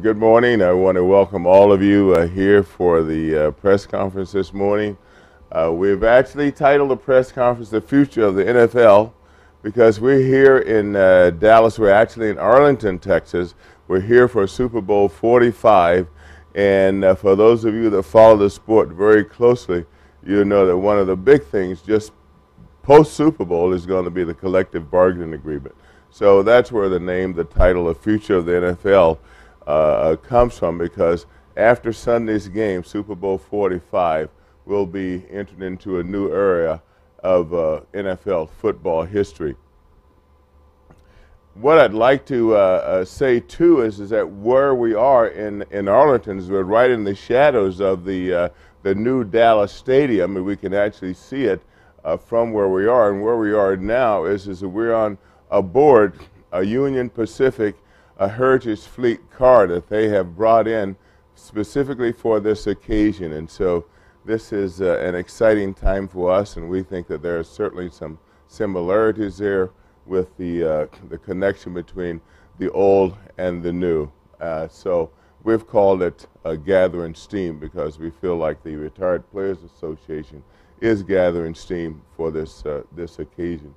Good morning. I want to welcome all of you here for the press conference this morning. We've actually titled the press conference "The Future of the NFL" because we're here in Dallas. We're actually in Arlington, Texas. We're here for Super Bowl 45, and for those of you that follow the sport very closely, you know that one of the big things just post-Super Bowl is going to be the collective bargaining agreement. So that's where the title, "The Future of the NFL," comes from, because after Sunday's game, Super Bowl 45, will be entered into a new era of NFL football history. What I'd like to say too is that where we are in Arlington is we're right in the shadows of the new Dallas Stadium, and we can actually see it from where we are. And where we are now is that we're on aboard a Union Pacific Heritage Fleet car that they have brought in specifically for this occasion. And so this is an exciting time for us, and we think that there are certainly some similarities there with the connection between the old and the new. So we've called it a gathering steam because we feel like the Retired Players Association is gathering steam for this occasion.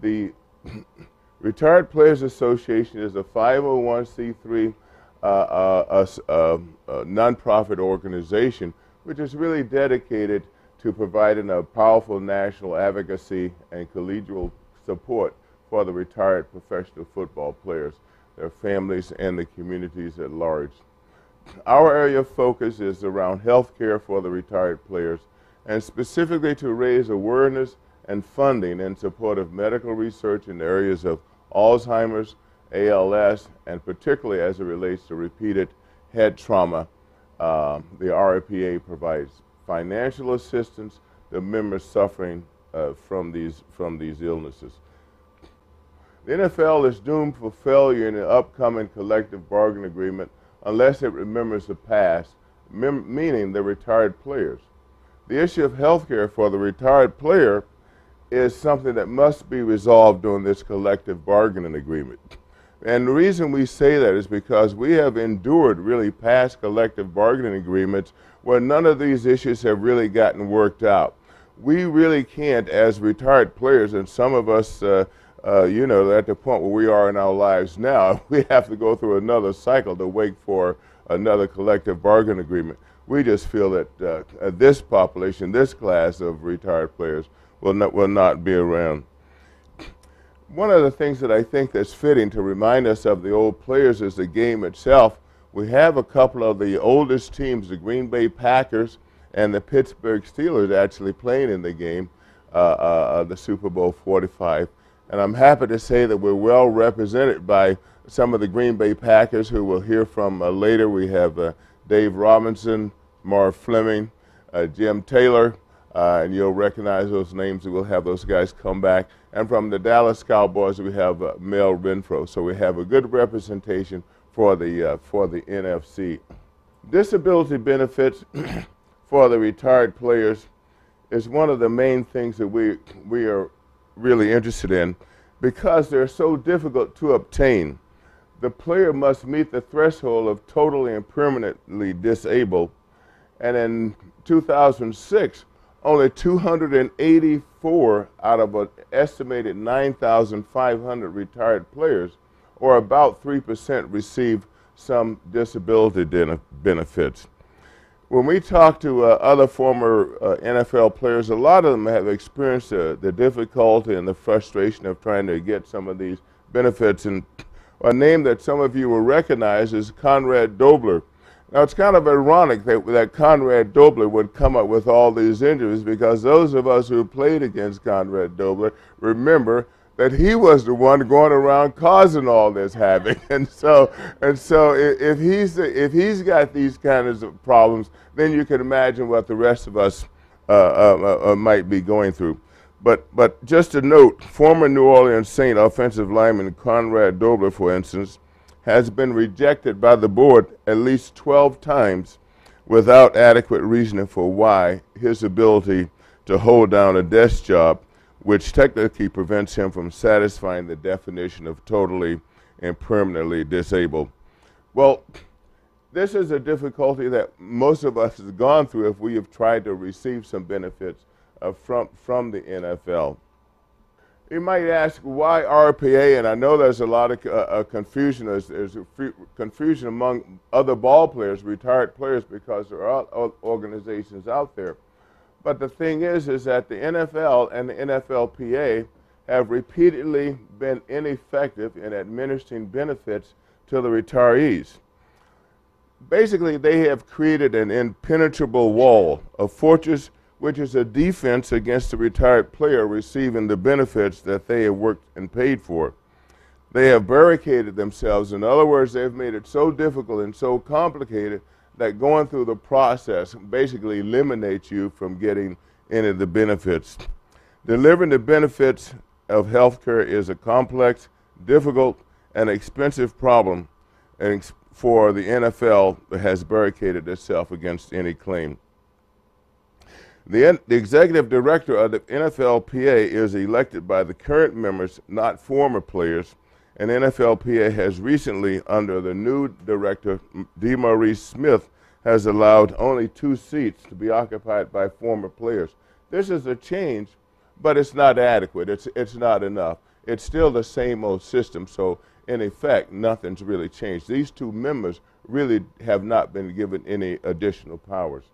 The Retired Players Association is a 501c3 nonprofit organization which is really dedicated to providing a powerful national advocacy and collegial support for the retired professional football players, their families, and the communities at large. Our area of focus is around health care for the retired players, and specifically to raise awareness and funding in support of medical research in the areas of Alzheimer's, ALS, and particularly as it relates to repeated head trauma. The RPA provides financial assistance to members suffering from these illnesses. The NFL is doomed for failure in the upcoming collective bargaining agreement unless it remembers the past, meaning the retired players. The issue of health care for the retired player is something that must be resolved during this collective bargaining agreement. And the reason we say that is because we have endured really past collective bargaining agreements where none of these issues have really gotten worked out. We really can't, as retired players, and some of us, you know, at the point where we are in our lives now, we have to go through another cycle to wait for another collective bargaining agreement. We just feel that this population, this class of retired players, will not be around. One of the things that I think that's fitting to remind us of the old players is the game itself. We have a couple of the oldest teams, the Green Bay Packers and the Pittsburgh Steelers, actually playing in the game, the Super Bowl 45. And I'm happy to say that we're well represented by some of the Green Bay Packers, who we'll hear from later. We have Dave Robinson, Marv Fleming, Jim Taylor, and you'll recognize those names. We'll have those guys come back. And from the Dallas Cowboys, we have Mel Renfro. So we have a good representation for the NFC. Disability benefits for the retired players is one of the main things that we are really interested in, because they're so difficult to obtain. The player must meet the threshold of totally and permanently disabled, and in 2006, only 284 out of an estimated 9,500 retired players, or about 3%, received some disability benefits. When we talk to other former NFL players, a lot of them have experienced the difficulty and the frustration of trying to get some of these benefits. And a name that some of you will recognize is Conrad Dobler. Now, it's kind of ironic that Conrad Dobler would come up with all these injuries, because those of us who played against Conrad Dobler remember that he was the one going around causing all this havoc. And so if he's got these kinds of problems, then you can imagine what the rest of us might be going through. But just a note, former New Orleans Saint offensive lineman Conrad Dobler, for instance, has been rejected by the board at least 12 times without adequate reasoning for why his ability to hold down a desk job, which technically prevents him from satisfying the definition of totally and permanently disabled. Well, this is a difficulty that most of us have gone through if we have tried to receive some benefits from the NFL. You might ask, why RPA? And I know there's a lot of confusion. There's confusion among other ball players, retired players, because there are organizations out there. But the thing is that the NFL and the NFLPA have repeatedly been ineffective in administering benefits to the retirees. Basically, they have created an impenetrable wall, a fortress which is a defense against the retired player receiving the benefits that they have worked and paid for. They have barricaded themselves. In other words, they've made it so difficult and so complicated that going through the process basically eliminates you from getting any of the benefits. Delivering the benefits of health care is a complex, difficult, and expensive problem, and for the NFL has barricaded itself against any claim. The executive director of the NFLPA is elected by the current members, not former players, and NFLPA has recently, under the new director, DeMaurice Smith, has allowed only 2 seats to be occupied by former players. This is a change, but it's not adequate. It's not enough. It's still the same old system, so in effect, nothing's really changed. These 2 members really have not been given any additional powers.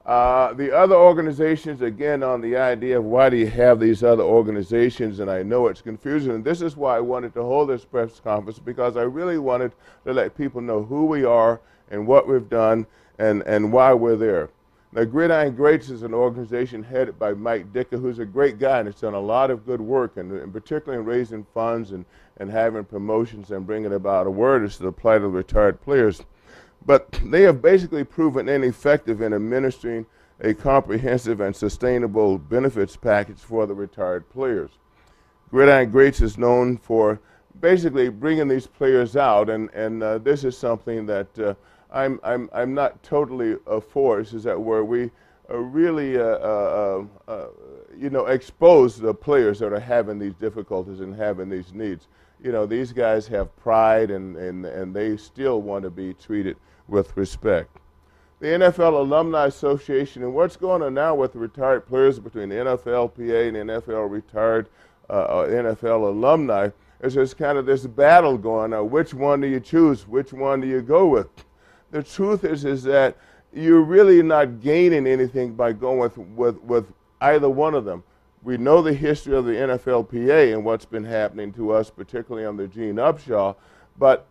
The other organizations, again, on the idea of why do you have these other organizations, and I know it's confusing, and this is why I wanted to hold this press conference, because I really wanted to let people know who we are and what we've done and why we're there. Now, Gridiron Greats is an organization headed by Mike Dicker, who's a great guy and has done a lot of good work, and particularly in raising funds and having promotions and bringing about awareness to the plight of retired players. But they have basically proven ineffective in administering a comprehensive and sustainable benefits package for the retired players. Gridiron Greats is known for basically bringing these players out, and this is something that I'm not totally for. Is that where we really expose the players that are having these difficulties and having these needs. You know, these guys have pride and they still want to be treated with respect. The NFL Alumni Association, and what's going on now with the retired players between the NFLPA and the NFL retired NFL alumni, is there's kind of this battle going on. Which one do you choose? Which one do you go with? The truth is that you're really not gaining anything by going with either one of them. We know the history of the NFLPA and what's been happening to us, particularly under Gene Upshaw, but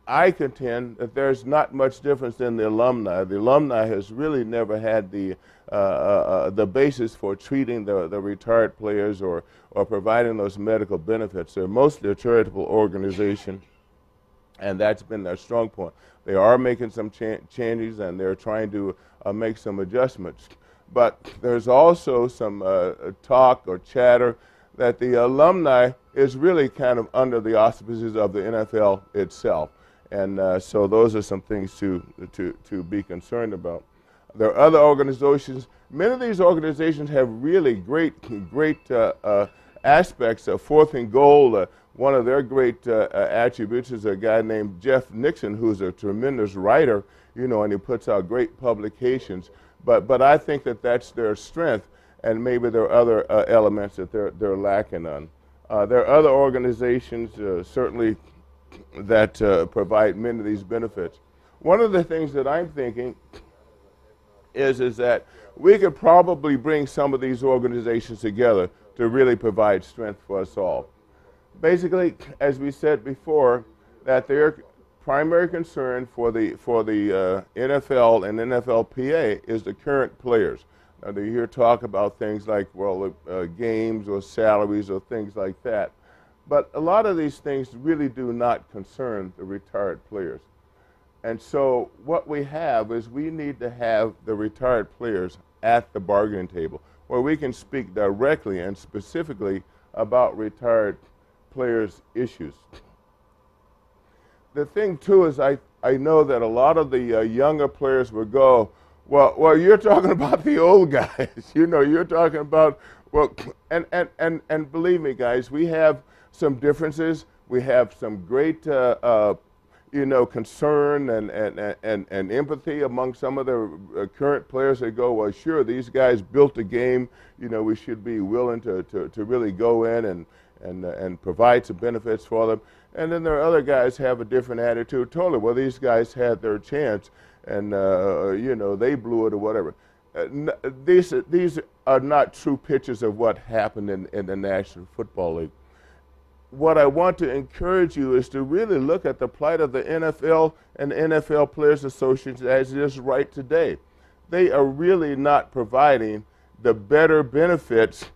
I contend that there's not much difference in the alumni. The alumni has really never had the basis for treating the retired players or providing those medical benefits. They're mostly a charitable organization, and that's been their strong point. They are making some changes, and they're trying to make some adjustments. But there's also some talk or chatter that the alumni is really kind of under the auspices of the NFL itself. And so those are some things to be concerned about. There are other organizations. Many of these organizations have really great aspects of fourth and goal. One of their great attributes is a guy named Jeff Nixon, who's a tremendous writer, you know, and he puts out great publications. But I think that that's their strength, and maybe there are other elements that they're lacking on. There are other organizations certainly that provide many of these benefits. One of the things that I'm thinking is that we could probably bring some of these organizations together to really provide strength for us all. Basically, as we said before, that their primary concern for the NFL and NFLPA is the current players. Now, you hear talk about things like, well, games or salaries or things like that. But a lot of these things really do not concern the retired players. And so what we have is we need to have the retired players at the bargaining table where we can speak directly and specifically about retired players' issues. The thing, too, is I know that a lot of the younger players will go, well, you're talking about the old guys. You know, you're talking about, well, and believe me, guys, we have some differences. We have some great, concern and empathy among some of the current players. They go, well, sure, these guys built a game. We should be willing to really go in and provide some benefits for them. And then there are other guys have a different attitude. Totally, well, these guys had their chance, and they blew it or whatever. These are not true pictures of what happened in the National Football League. What I want to encourage you is to really look at the plight of the NFL and NFL Players Association as it is right today. They are really not providing the better benefits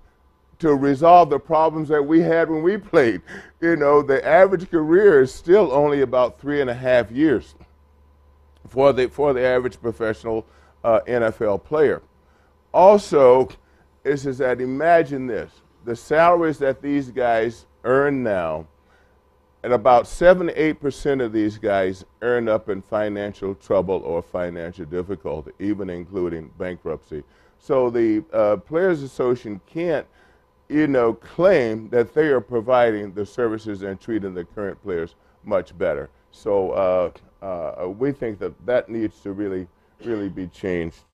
to resolve the problems that we had when we played. The average career is still only about 3.5 years for the average professional NFL player. Also, is that imagine this: the salaries that these guys earn now, and about 7 to 8% of these guys earn up in financial trouble or financial difficulty, even including bankruptcy. So the Players Association can't claim that they are providing the services and treating the current players much better. So we think that needs to really be changed.